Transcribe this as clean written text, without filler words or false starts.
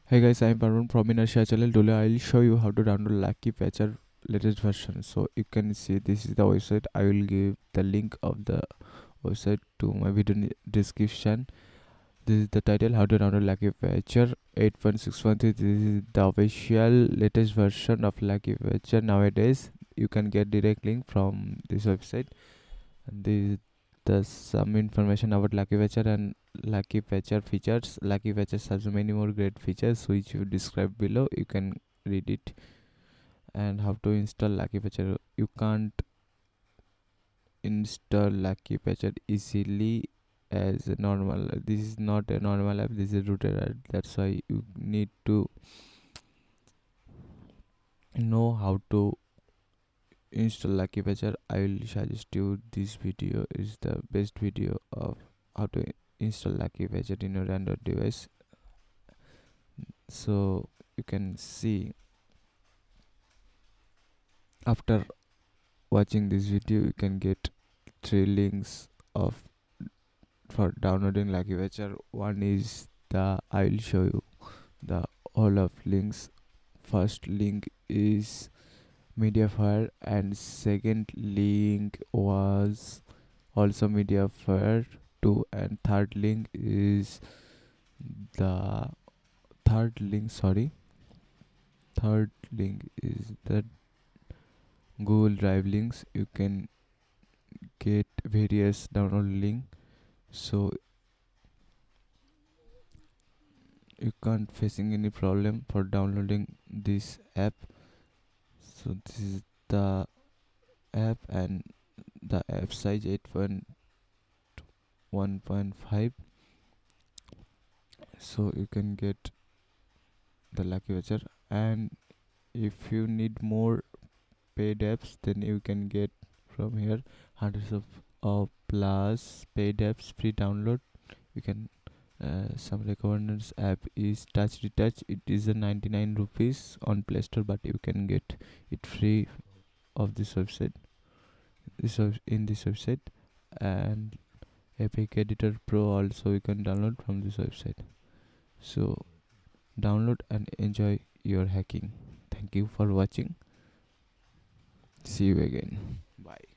Hey guys, I'm Varun from Inertia channel. Today I'll show you how to download Lucky Patcher latest version. So you can see this is the website. I will give the link of the website to my video description. This is the title: How to download Lucky Patcher 8.6.3. This is the official latest version of Lucky Patcher nowadays. You can get direct link from this website. And there's some information about Lucky Patcher and Lucky Patcher features. Lucky Patcher has many more great features which you describe below. You can read it. And how to install Lucky Patcher. You can't install Lucky Patcher easily as a normal. This is not a normal app. This is a rooted app. That's why you need to know how to install Lucky Patcher. I will suggest you this video is the best video of how to install Lucky Patcher in your Android device. So you can see after watching this video you can get three links of for downloading Lucky Patcher. One is the I will show you the all of links. First link is Mediafire and second link was also Mediafire 2 and third link is the third link is the Google Drive links. You can get various download link, so you can't facing any problem for downloading this app. So this is the app and the app size 8.1.5. So you can get the Lucky Watcher, and if you need more paid apps then you can get from here hundreds of plus paid apps free download. You can some recommended app is Touch Retouch. It is a 99 rupees on Play Store, but you can get it free of this website. In this website, and Epic Editor Pro also you can download from this website. So download and enjoy your hacking. Thank you for watching. See you again. Bye.